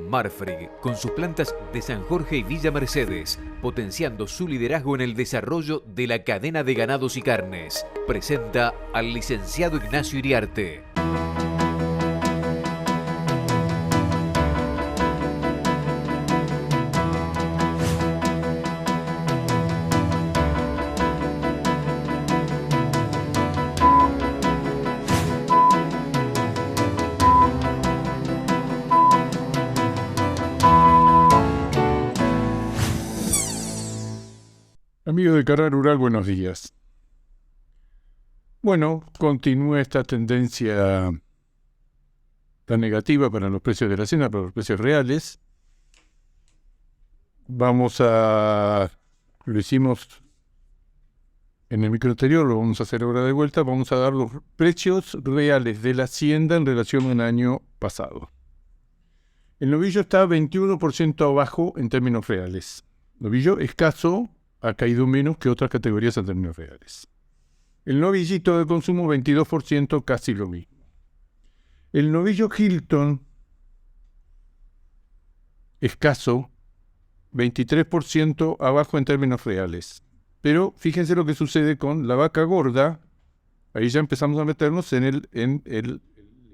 Marfrig, con sus plantas de San Jorge y Villa Mercedes, potenciando su liderazgo en el desarrollo de la cadena de ganados y carnes, presenta al licenciado Ignacio Iriarte. Amigo de Carrera Rural, buenos días. Bueno, continúa esta tendencia tan negativa para los precios de la hacienda, para los precios reales. Lo hicimos en el micro anterior, lo vamos a hacer ahora de vuelta. Vamos a dar los precios reales de la hacienda en relación a un año pasado. El novillo está 21% abajo en términos reales. Novillo escaso ha caído menos que otras categorías en términos reales. El novillito de consumo, 22%, casi lo mismo. El novillo Hilton, escaso, 23% abajo en términos reales. Pero fíjense lo que sucede con la vaca gorda. Ahí ya empezamos a meternos en el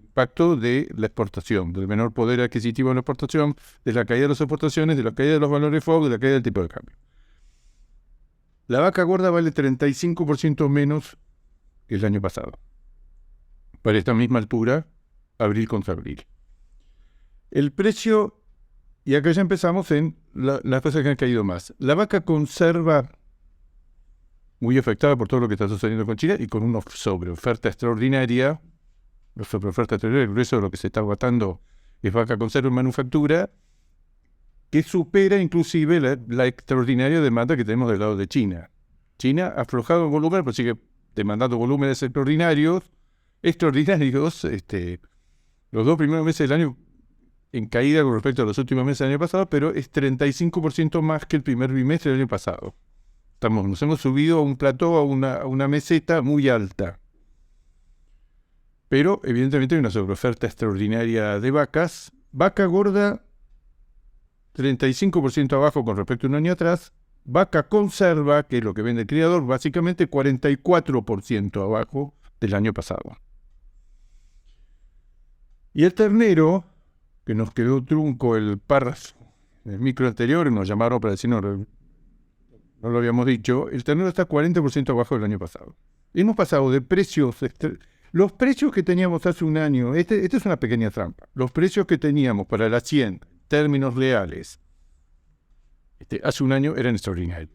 impacto de la exportación, del menor poder adquisitivo de la exportación, de la caída de las exportaciones, de la caída de los valores FOB, de la caída del tipo de cambio. La vaca gorda vale 35% menos que el año pasado. Para esta misma altura, abril contra abril. El precio, y acá ya empezamos en las cosas que han caído más. La vaca conserva, muy afectada por todo lo que está sucediendo con China y con una sobreoferta extraordinaria. La sobreoferta extraordinaria, el grueso de lo que se está agotando es vaca conserva en manufactura, que supera inclusive la extraordinaria demanda que tenemos del lado de China. China ha aflojado en volumen, pero sigue demandando volúmenes extraordinarios. Los dos primeros meses del año en caída con respecto a los últimos meses del año pasado, pero es 35% más que el primer bimestre del año pasado. Nos hemos subido a un plató, a una meseta muy alta. Pero evidentemente hay una sobreoferta extraordinaria de vacas. Vaca gorda, 35% abajo con respecto a un año atrás. Vaca conserva, que es lo que vende el criador, básicamente 44% abajo del año pasado. Y el ternero, que nos quedó trunco el párrafo en el micro anterior, nos llamaron para decir no lo habíamos dicho, el ternero está 40% abajo del año pasado. Hemos pasado de precios, los precios que teníamos hace un año, esta es una pequeña trampa, los precios que teníamos para la hacienda, términos reales, hace un año eran extraordinarios.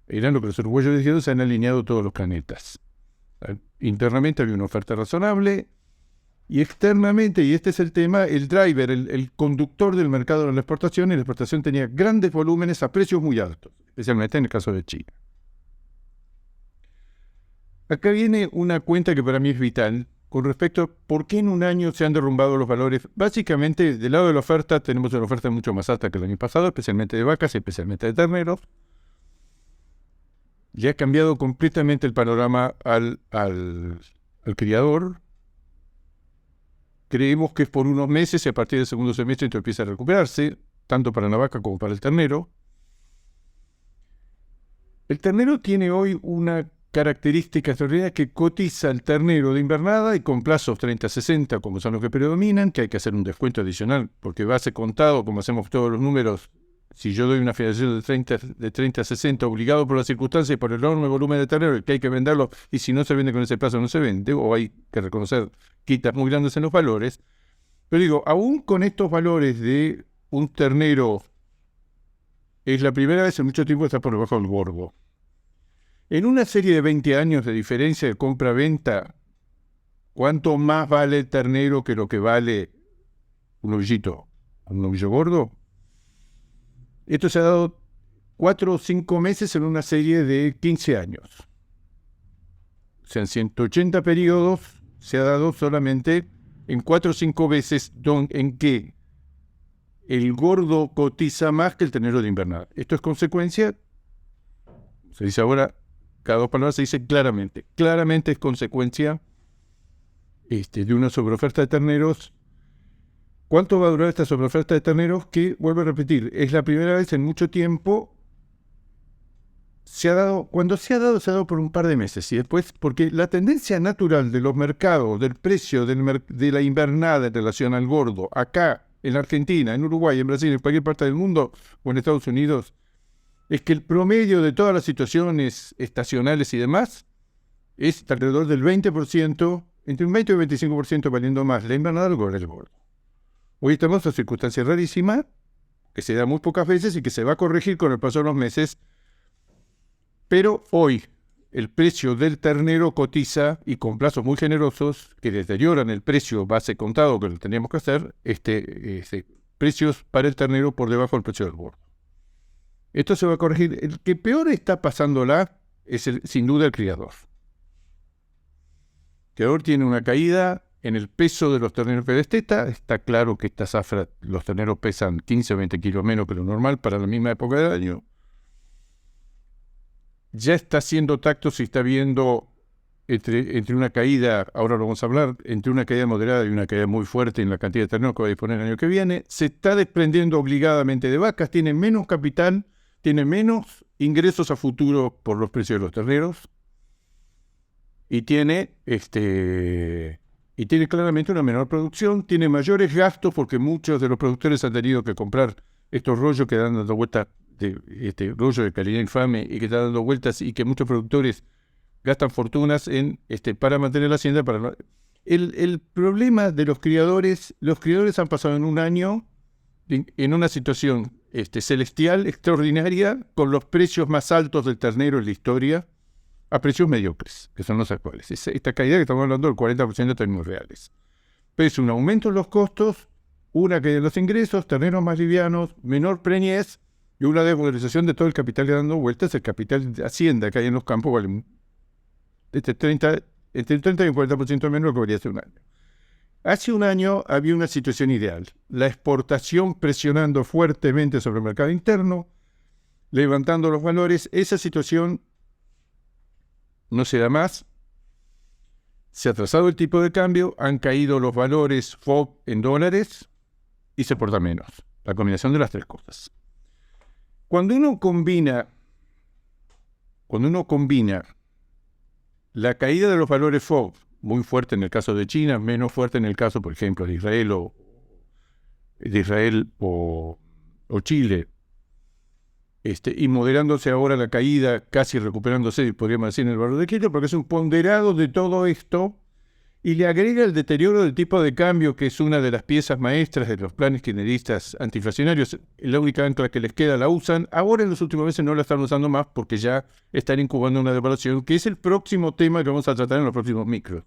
Eran lo que los uruguayos dijeron, se han alineado todos los planetas. Internamente había una oferta razonable y externamente, y este es el tema, el driver, el conductor del mercado de la exportación, y la exportación tenía grandes volúmenes a precios muy altos, especialmente en el caso de China. Acá viene una cuenta que para mí es vital con respecto a por qué en un año se han derrumbado los valores. Básicamente, del lado de la oferta, tenemos una oferta mucho más alta que el año pasado, especialmente de vacas, especialmente de terneros. Ya ha cambiado completamente el panorama al criador. Creemos que es por unos meses y a partir del segundo semestre esto empieza a recuperarse, tanto para la vaca como para el ternero. El ternero tiene hoy una característica extraordinaria que cotiza el ternero de invernada y con plazos 30-60, como son los que predominan, que hay que hacer un descuento adicional, porque base contado, como hacemos todos los números, si yo doy una financiación de 30-60, obligado por las circunstancias y por el enorme volumen de ternero, que hay que venderlo, y si no se vende con ese plazo no se vende, o hay que reconocer quitas muy grandes en los valores. Pero digo, aún con estos valores de un ternero, es la primera vez en mucho tiempo que está por debajo del gordo. En una serie de 20 años de diferencia de compra-venta, ¿cuánto más vale el ternero que lo que vale un novillito, un novillo gordo? Esto se ha dado 4 o 5 meses en una serie de 15 años. O sea, en 180 periodos se ha dado solamente en 4 o 5 veces en que el gordo cotiza más que el ternero de invernada. Esto es consecuencia, se dice ahora, cada dos palabras se dice claramente. Claramente es consecuencia de una sobreoferta de terneros ¿Cuánto va a durar esta sobreoferta de terneros? Que, vuelvo a repetir, es la primera vez en mucho tiempo. Cuando se ha dado por un par de meses y después, porque la tendencia natural de los mercados, del precio de la invernada en relación al gordo, acá, en Argentina, en Uruguay, en Brasil, en cualquier parte del mundo o en Estados Unidos, es que el promedio de todas las situaciones estacionales y demás es alrededor del 20%, entre un 20 y un 25% valiendo más la invernada al gordo. Hoy estamos en una circunstancia rarísima, que se da muy pocas veces y que se va a corregir con el paso de los meses, pero hoy el precio del ternero cotiza, y con plazos muy generosos, que deterioran el precio base contado que lo teníamos que hacer, precios para el ternero por debajo del precio del gordo. Esto se va a corregir. El que peor está pasándola es sin duda el criador. El criador tiene una caída en el peso de los terneros que desteta. Está claro que esta zafra, los terneros pesan 15 o 20 kilos menos que lo normal para la misma época del año. Ya está haciendo tacto si está viendo entre una caída, ahora lo vamos a hablar, entre una caída moderada y una caída muy fuerte en la cantidad de terneros que va a disponer el año que viene. Se está desprendiendo obligadamente de vacas, tiene menos capital, tiene menos ingresos a futuro por los precios de los terneros y tiene claramente una menor producción, tiene mayores gastos porque muchos de los productores han tenido que comprar estos rollos que dan dando vueltas, rollo de calidad infame y que está dando vueltas y que muchos productores gastan fortunas para mantener la hacienda. El problema de los criadores han pasado en un año en una situación celestial, extraordinaria, con los precios más altos del ternero en la historia, a precios mediocres, que son los actuales. Esta caída que estamos hablando del 40% de términos reales. Pero es un aumento en los costos, una caída en los ingresos, terneros más livianos, menor preñez y una desvalorización de todo el capital que dando vueltas. El capital de hacienda que hay en los campos vale entre el 30 y el 40% menos de lo que valía hace un año. Hace un año había una situación ideal. La exportación presionando fuertemente sobre el mercado interno, levantando los valores. Esa situación no se da más. Se ha atrasado el tipo de cambio, han caído los valores FOB en dólares y se exporta menos. La combinación de las tres cosas. Cuando uno combina la caída de los valores FOB, muy fuerte en el caso de China, menos fuerte en el caso, por ejemplo, de Israel o Chile, y moderándose ahora la caída, casi recuperándose, podríamos decir, en el valor de kilo, porque es un ponderado de todo esto, y le agrega el deterioro del tipo de cambio, que es una de las piezas maestras de los planes kirchneristas antiinflacionarios. La única ancla que les queda la usan. Ahora en los últimos meses no la están usando más porque ya están incubando una devaluación, que es el próximo tema que vamos a tratar en los próximos micros.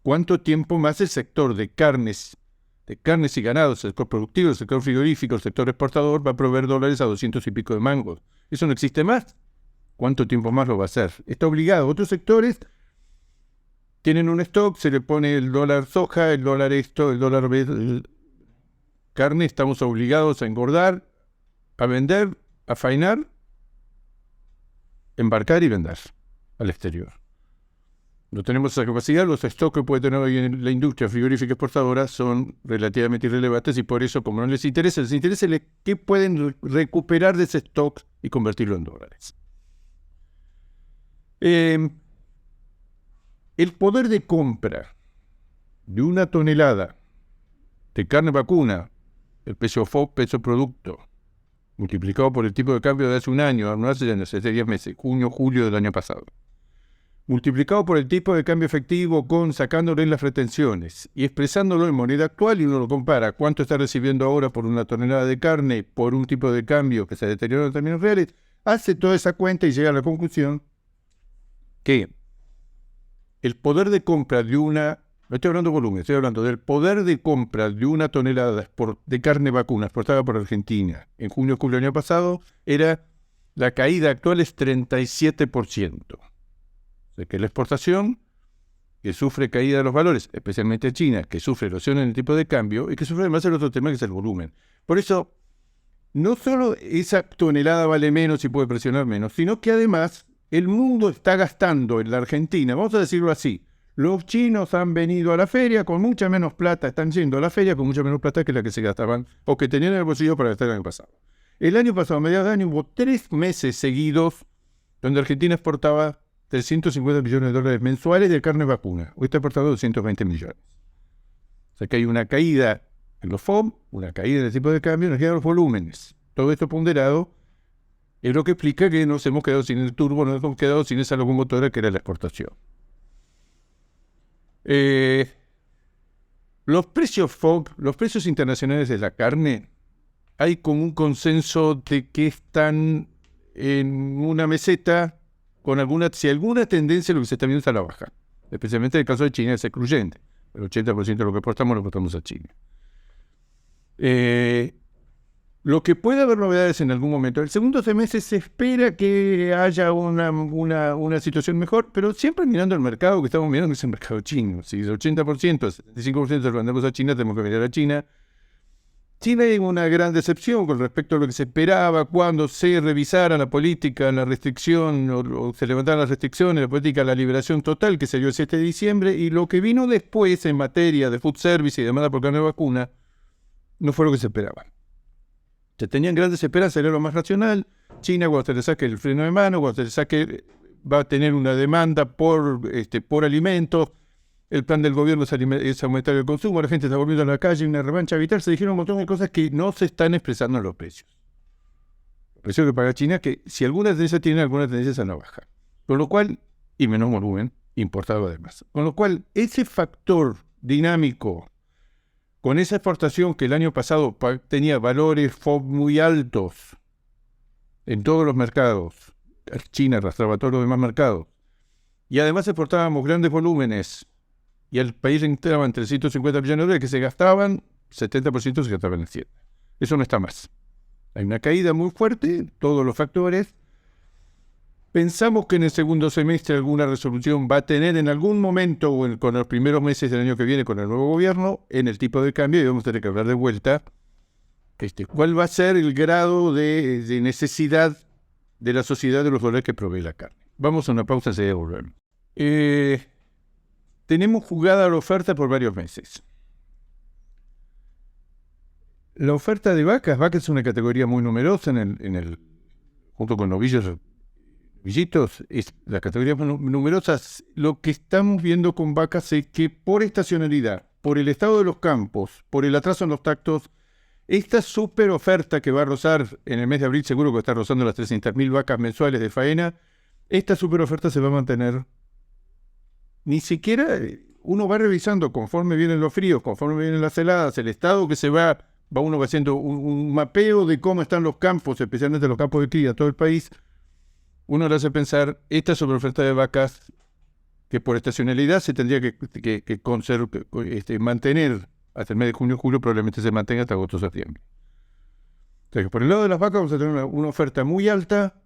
¿Cuánto tiempo más el sector de carnes y ganados, el sector productivo, el sector frigorífico, el sector exportador va a proveer dólares a 200 y pico de mangos? Eso no existe más. ¿Cuánto tiempo más lo va a hacer? Está obligado. Otros sectores tienen un stock, se le pone el dólar soja, el dólar el dólar carne. Estamos obligados a engordar, a vender, a faenar, embarcar y vender al exterior. No tenemos esa capacidad. Los stocks que puede tener hoy en la industria frigorífica exportadora son relativamente irrelevantes y por eso, como no les interesa qué pueden recuperar de ese stock y convertirlo en dólares. El poder de compra de una tonelada de carne vacuna, el peso FOB, peso producto, multiplicado por el tipo de cambio de hace un año, no hace 10 meses, junio, julio del año pasado, multiplicado por el tipo de cambio efectivo sacándole las retenciones y expresándolo en moneda actual, y uno lo compara cuánto está recibiendo ahora por una tonelada de carne por un tipo de cambio que se deteriora en términos reales, hace toda esa cuenta y llega a la conclusión que el poder de compra no estoy hablando de volumen, estoy hablando del poder de compra de una tonelada de carne vacuna exportada por Argentina en junio, julio del año pasado, la caída actual es 37%. O sea que la exportación, que sufre caída de los valores, especialmente China, que sufre erosión en el tipo de cambio y que sufre además el otro tema que es el volumen. Por eso, no solo esa tonelada vale menos y puede presionar menos, sino que además el mundo está gastando en la Argentina, vamos a decirlo así, Los chinos han venido a la feria con mucha menos plata, están yendo a la feria con mucha menos plata que la que se gastaban o que tenían en el bolsillo para gastar el año pasado. El año pasado, a mediados de año, hubo 3 meses seguidos donde Argentina exportaba 350 millones de dólares mensuales de carne vacuna. Hoy está exportando 220 millones. O sea que hay una caída en los FOB, una caída en el tipo de cambio, una caída en los volúmenes. Todo esto ponderado es lo que explica que nos hemos quedado sin el turbo, nos hemos quedado sin esa locomotora que era la exportación. Los precios FOB, los precios internacionales de la carne, hay como un consenso de que están en una meseta con alguna tendencia, lo que se está viendo es a la baja. Especialmente en el caso de China es excluyente. El 80% de lo que exportamos lo exportamos a China. Lo que puede haber novedades en algún momento. El segundo semestre se espera que haya una situación mejor, pero siempre mirando el mercado que estamos mirando, que es el mercado chino. Si el 80%, el 75% lo mandamos a China, tenemos que mirar a China. China hay una gran decepción con respecto a lo que se esperaba cuando se revisara la política, la restricción, o se levantaran las restricciones, la política de la liberación total, que se dio el 7 de diciembre, y lo que vino después en materia de food service y demanda por carne de vacuna, no fue lo que se esperaba. Se tenían grandes esperanzas, era lo más racional. China, cuando se le saque el freno de mano, cuando se le saque, va a tener una demanda por alimentos. El plan del gobierno es aumentar el consumo, la gente está volviendo a la calle, una revancha vital. Se dijeron un montón de cosas que no se están expresando en los precios. Los precios que paga China, que si alguna tendencia tiene, alguna tendencia es a la baja. Con lo cual, y menos volumen, importado además. Con lo cual, ese factor dinámico, con esa exportación que el año pasado tenía valores FOB muy altos en todos los mercados, China arrastraba todos los demás mercados, y además exportábamos grandes volúmenes, y al país entraban 350 millones de dólares que se gastaban, 70% se gastaban en Hacienda. Eso no está más. Hay una caída muy fuerte, todos los factores. Pensamos que en el segundo semestre alguna resolución va a tener en algún momento, o con los primeros meses del año que viene con el nuevo gobierno, en el tipo de cambio, y vamos a tener que hablar de vuelta, cuál va a ser el grado de necesidad de la sociedad de los dólares que provee la carne. Vamos a una pausa, enseguida volvemos. Tenemos jugada la oferta por varios meses. La oferta de vacas es una categoría muy numerosa junto con novillitos, es la categoría más numerosa. Lo que estamos viendo con vacas es que por estacionalidad, por el estado de los campos, por el atraso en los tactos, esta super oferta que va a rozar en el mes de abril, seguro que está rozando las 300.000 vacas mensuales de faena, esta super oferta se va a mantener. Ni siquiera uno va revisando conforme vienen los fríos, conforme vienen las heladas, el estado que se va uno va haciendo un mapeo de cómo están los campos, especialmente los campos de cría, todo el país. Uno le hace pensar, esta sobreoferta de vacas, que por estacionalidad se tendría que mantener hasta el mes de junio, julio, probablemente se mantenga hasta agosto, septiembre. O sea que por el lado de las vacas vamos a tener una oferta muy alta,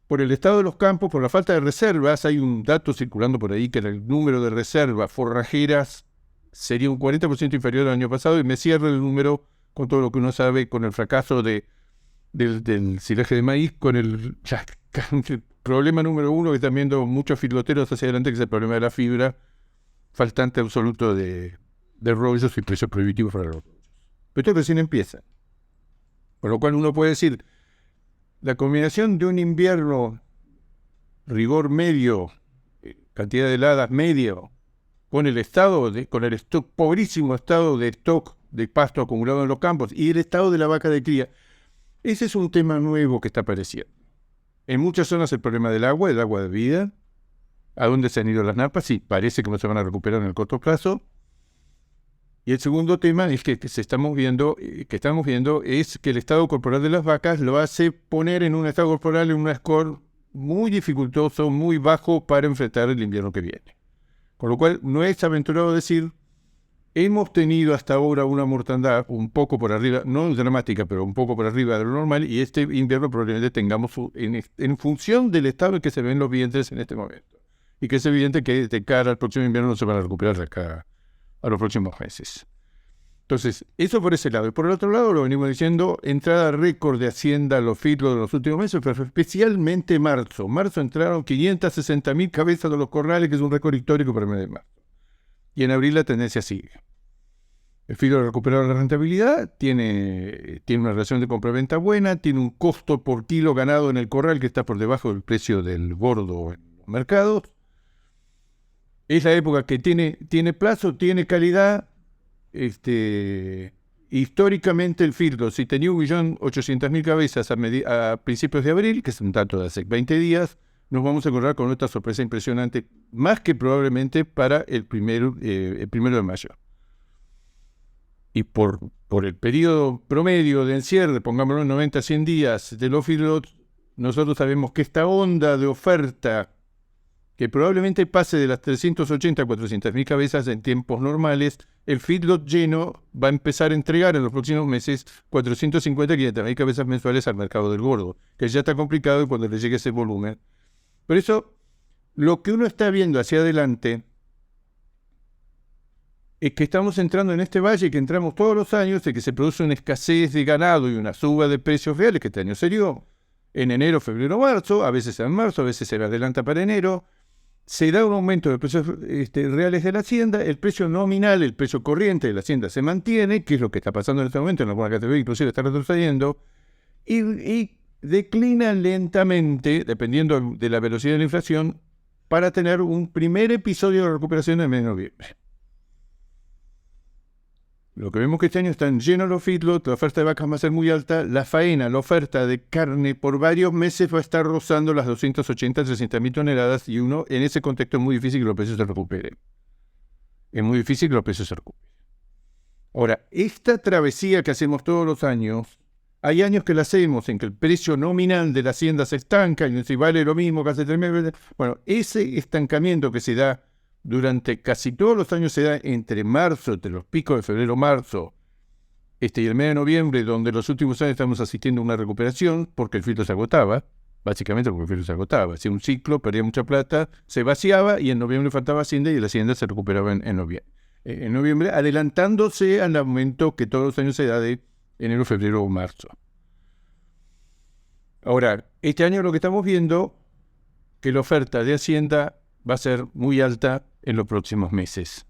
por el estado de los campos, por la falta de reservas. Hay un dato circulando por ahí que el número de reservas forrajeras sería un 40% inferior al año pasado, y me cierra el número con todo lo que uno sabe, con el fracaso del silaje de maíz, con el problema número uno que están viendo muchos filoteros hacia adelante, que es el problema de la fibra, faltante absoluto de rollos y precios prohibitivos para los rollos. Pero esto recién empieza. Por lo cual uno puede decir, la combinación de un invierno, rigor medio, cantidad de heladas medio, con el pobrísimo estado de stock de pasto acumulado en los campos y el estado de la vaca de cría, ese es un tema nuevo que está apareciendo. En muchas zonas el problema del agua de vida, a dónde se han ido las napas, sí, parece que no se van a recuperar en el corto plazo. Y el segundo tema es que estamos viendo es que el estado corporal de las vacas lo hace poner en un estado corporal, en un score muy dificultoso, muy bajo para enfrentar el invierno que viene. Con lo cual no es aventurado decir, hemos tenido hasta ahora una mortandad un poco por arriba, no dramática, pero un poco por arriba de lo normal, y este invierno probablemente tengamos en función del estado en que se ven los vientres en este momento. Y que es evidente que de cara al próximo invierno no se van a recuperar de acá a los próximos meses. Entonces, eso por ese lado. Y por el otro lado, lo venimos diciendo, entrada récord de Hacienda a los filtros de los últimos meses, pero especialmente marzo. Marzo entraron 560.000 cabezas de los corrales, que es un récord histórico para el mes de marzo. y en abril la tendencia sigue. El feedlot ha recuperado la rentabilidad, tiene una relación de compra-venta buena, tiene un costo por kilo ganado en el corral que está por debajo del precio del gordo en los mercados. Es la época que tiene plazo, tiene calidad. Históricamente el feedlot, si tenía 1.800.000 cabezas a principios de abril, que es un dato de hace 20 días, nos vamos a encontrar con esta sorpresa impresionante, más que probablemente para el primero de mayo. Y por el periodo promedio de encierre, pongámoslo en 90 a 100 días de los feedlots, nosotros sabemos que esta onda de oferta, que probablemente pase de las 380 a 400.000 cabezas en tiempos normales, el feedlot lleno va a empezar a entregar en los próximos meses 450 a 500.000 cabezas mensuales al mercado del gordo, que ya está complicado cuando le llegue ese volumen. Por eso, lo que uno está viendo hacia adelante es que estamos entrando en este valle que entramos todos los años, de que se produce una escasez de ganado y una suba de precios reales, que este año se dio en enero, febrero, marzo, a veces en marzo, a veces se adelanta para enero. Se da un aumento de precios reales de la hacienda, el precio nominal, el precio corriente de la hacienda se mantiene, que es lo que está pasando en este momento, en alguna categoría inclusive está retrocediendo, y declina lentamente, dependiendo de la velocidad de la inflación, para tener un primer episodio de recuperación en el mes de noviembre. Lo que vemos que este año están llenos los feedlots, la oferta de vacas va a ser muy alta, la faena, la oferta de carne por varios meses va a estar rozando las 280, 300.000 toneladas y uno en ese contexto es muy difícil que los precios se recuperen. Es muy difícil que los precios se recuperen. Ahora, esta travesía que hacemos todos los años, hay años que la hacemos en que el precio nominal de la hacienda se estanca y no se vale lo mismo que hace 3 meses. Bueno, ese estancamiento que se da durante casi todos los años se da entre marzo, entre los picos de febrero-marzo, y el mes de noviembre, donde los últimos años estamos asistiendo a una recuperación, porque el feedlot se agotaba, básicamente porque el feedlot se agotaba. Hacía un ciclo, perdía mucha plata, se vaciaba y en noviembre faltaba hacienda y la hacienda se recuperaba en noviembre, adelantándose al aumento que todos los años se da de enero, febrero o marzo. Ahora, este año lo que estamos viendo, que la oferta de hacienda va a ser muy alta en los próximos meses.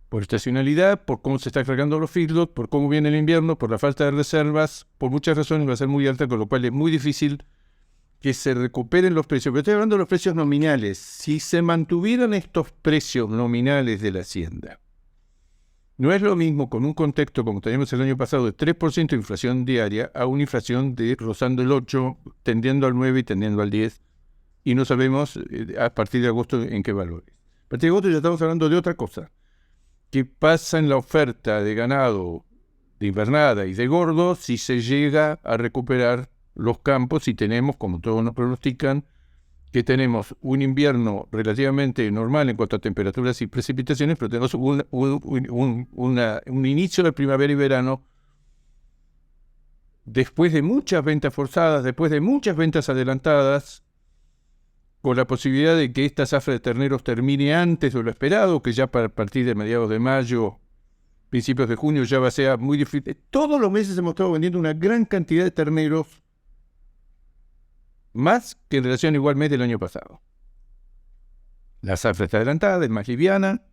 Por estacionalidad, por cómo se están cargando los feedlots, por cómo viene el invierno, por la falta de reservas, por muchas razones va a ser muy alta, con lo cual es muy difícil que se recuperen los precios. Pero estoy hablando de los precios nominales. Si se mantuvieran estos precios nominales de la hacienda, no es lo mismo con un contexto como teníamos el año pasado de 3% de inflación diaria a una inflación de rozando el 8, tendiendo al 9 y tendiendo al 10. Y no sabemos a partir de agosto en qué valores. A partir de agosto ya estamos hablando de otra cosa. ¿Qué pasa en la oferta de ganado de invernada y de gordo si se llega a recuperar los campos? Si tenemos, como todos nos pronostican, que tenemos un invierno relativamente normal en cuanto a temperaturas y precipitaciones, pero tenemos un inicio de primavera y verano después de muchas ventas forzadas, después de muchas ventas adelantadas, con la posibilidad de que esta zafra de terneros termine antes de lo esperado, que ya a partir de mediados de mayo, principios de junio, ya va a ser muy difícil. Todos los meses hemos estado vendiendo una gran cantidad de terneros, más que en relación igual mes del año pasado. La zafra está adelantada, es más liviana,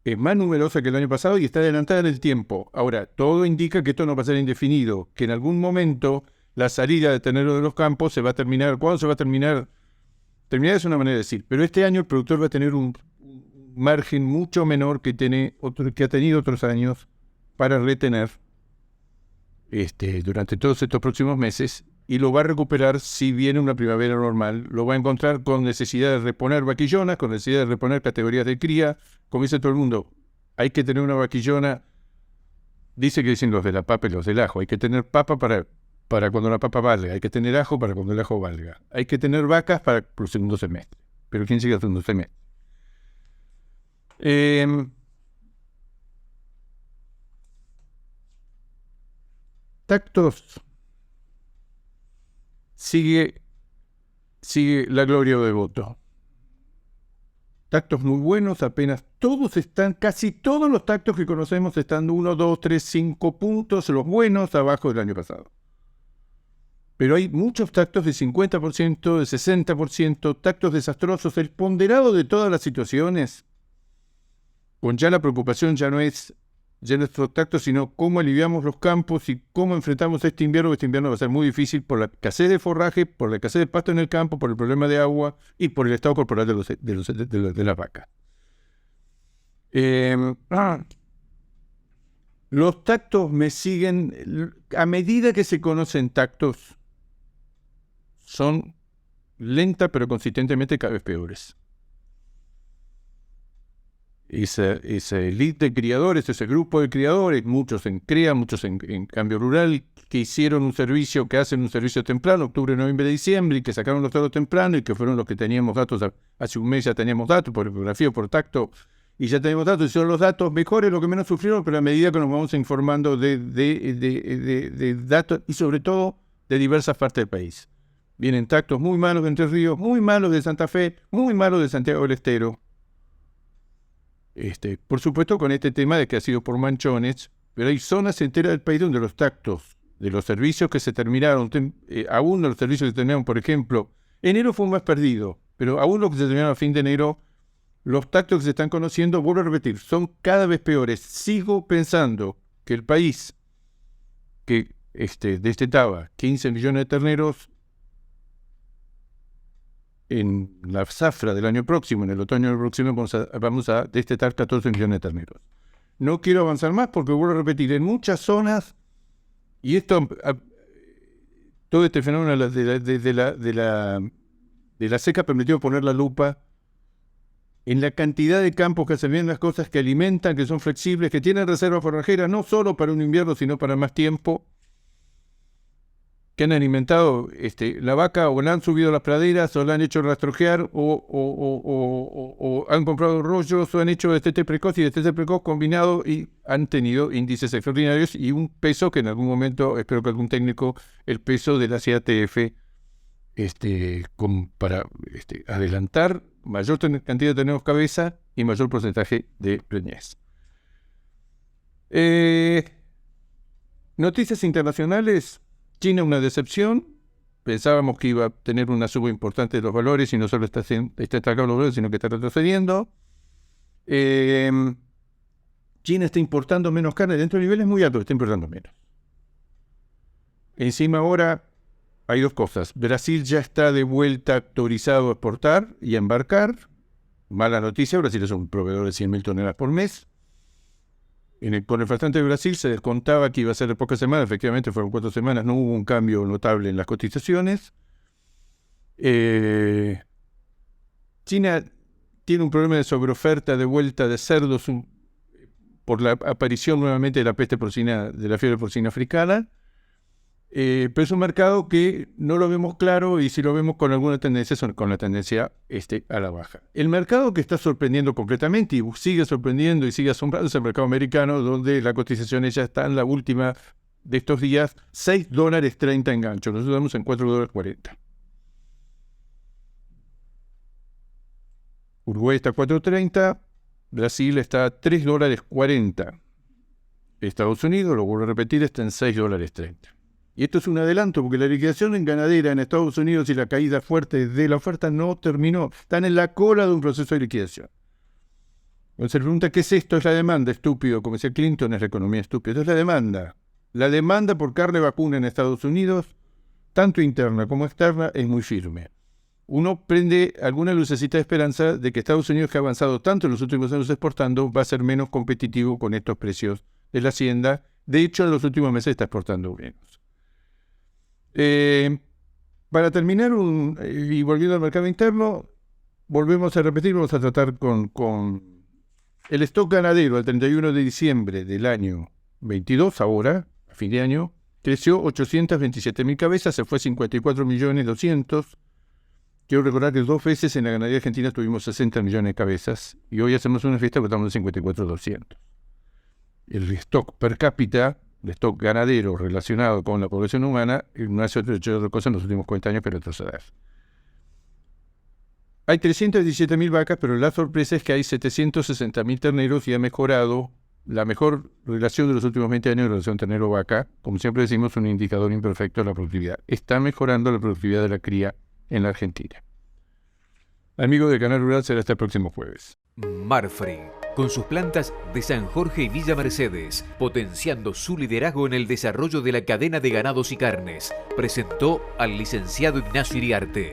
es más numerosa que el año pasado y está adelantada en el tiempo. Ahora, todo indica que esto no va a ser indefinido, que en algún momento la salida de terneros de los campos se va a terminar. ¿Cuándo se va a terminar? Terminar es una manera de decir, pero este año el productor va a tener un margen mucho menor que ha tenido otros años para retener durante todos estos próximos meses, y lo va a recuperar si viene una primavera normal. Lo va a encontrar con necesidad de reponer vaquillonas, con necesidad de reponer categorías de cría. Como dice todo el mundo, hay que tener una vaquillona, dice que dicen los de la papa y los del ajo, hay que tener papa para cuando la papa valga, hay que tener ajo para cuando el ajo valga, hay que tener vacas para el segundo semestre. Pero ¿quién sigue el segundo semestre? Tactos. Sigue la gloria de Devoto. Tactos muy buenos, apenas todos están, casi todos los tactos que conocemos están 1, 2, 3, 5 puntos, los buenos, abajo del año pasado. Pero hay muchos tactos de 50%, de 60%, tactos desastrosos. El ponderado de todas las situaciones con ya la preocupación ya no es nuestro tacto, sino cómo aliviamos los campos y cómo enfrentamos este invierno. Este invierno va a ser muy difícil por la escasez de forraje, por la escasez de pasto en el campo, por el problema de agua y por el estado corporal de las vacas. Los tactos me siguen, a medida que se conocen tactos, son lenta pero consistentemente cada vez peores. Ese elite de criadores, ese grupo de criadores, muchos en CREA, muchos en Cambio Rural, que hicieron un servicio, que hacen un servicio temprano, octubre, noviembre, diciembre, y que sacaron los datos temprano, y que fueron los que teníamos datos, hace un mes ya teníamos datos, por ecografía, por tacto, y ya tenemos datos, y son los datos mejores, los que menos sufrieron, pero a medida que nos vamos informando de datos, y sobre todo de diversas partes del país. Vienen tactos muy malos de Entre Ríos, muy malos de Santa Fe, muy malos de Santiago del Estero. Por supuesto con este tema de que ha sido por manchones, pero hay zonas enteras del país donde los tactos de los servicios que se terminaron, aún de los servicios que se terminaron, por ejemplo, enero fue un mes perdido, pero aún los que se terminaron a fin de enero, los tactos que se están conociendo, vuelvo a repetir, son cada vez peores. Sigo pensando que el país que destetaba 15 millones de terneros, en la zafra del año próximo, en el otoño del próximo, vamos a destetar 14 millones de terneros. No quiero avanzar más porque, vuelvo a repetir, en muchas zonas, y todo este fenómeno de la seca permitió poner la lupa en la cantidad de campos que se ven, las cosas que alimentan, que son flexibles, que tienen reserva forrajera, no solo para un invierno, sino para más tiempo, que han alimentado la vaca, o la han subido a las praderas, o la han hecho rastrojear, o han comprado rollos, o han hecho destete precoz y destete precoz combinado, y han tenido índices extraordinarios y un peso que en algún momento, espero que algún técnico, el peso de la CATF, para adelantar mayor cantidad de terneros cabeza y mayor porcentaje de preñez. Noticias internacionales. China, una decepción. Pensábamos que iba a tener una suba importante de los valores y no solo está estancado los valores, sino que está retrocediendo. China está importando menos carne dentro de niveles muy altos, está importando menos. Encima ahora hay dos cosas. Brasil ya está de vuelta autorizado a exportar y a embarcar. Mala noticia, Brasil es un proveedor de 100.000 toneladas por mes. Con el faltante de Brasil se descontaba que iba a ser de pocas semanas, efectivamente fueron 4 semanas, no hubo un cambio notable en las cotizaciones. China tiene un problema de sobreoferta de vuelta de cerdos por la aparición nuevamente de la peste porcina, de la fiebre porcina africana. Pero es un mercado que no lo vemos claro, y si lo vemos con alguna tendencia, son con la tendencia a la baja. El mercado que está sorprendiendo completamente y sigue sorprendiendo y sigue asombrando es el mercado americano, donde la cotización ya está en la última de estos días, $6.30 en gancho. Nosotros estamos en $4.40. Uruguay está a $4.30, Brasil está a $3.40. Estados Unidos, lo vuelvo a repetir, está en $6.30. Y esto es un adelanto, porque la liquidación en ganadera en Estados Unidos y la caída fuerte de la oferta no terminó. Están en la cola de un proceso de liquidación. Cuando se pregunta qué es esto, es la demanda, estúpido. Como decía Clinton, es la economía estúpida. Esto es la demanda. La demanda por carne vacuna en Estados Unidos, tanto interna como externa, es muy firme. Uno prende alguna lucecita de esperanza de que Estados Unidos, que ha avanzado tanto en los últimos años exportando, va a ser menos competitivo con estos precios de la hacienda. De hecho, en los últimos meses está exportando menos. Para terminar, y volviendo al mercado interno, volvemos a repetir, vamos a tratar con el stock ganadero al 31 de diciembre del año 22, ahora, a fin de año, creció 827.000 cabezas, se fue 54.200.000. Quiero recordar que 2 veces en la ganadería argentina tuvimos 60 millones de cabezas, y hoy hacemos una fiesta que estamos en 54.200. El stock per cápita, el stock ganadero relacionado con la población humana, no hace otra cosa en los últimos 40 años que retroceder. Hay 317.000 vacas, pero la sorpresa es que hay 760.000 terneros y ha mejorado la mejor relación de los últimos 20 años de relación ternero-vaca. Como siempre decimos, un indicador imperfecto de la productividad. Está mejorando la productividad de la cría en la Argentina. Amigos del Canal Rural, será hasta el próximo jueves. Marfrig, con sus plantas de San Jorge y Villa Mercedes, potenciando su liderazgo en el desarrollo de la cadena de ganados y carnes, presentó al licenciado Ignacio Iriarte.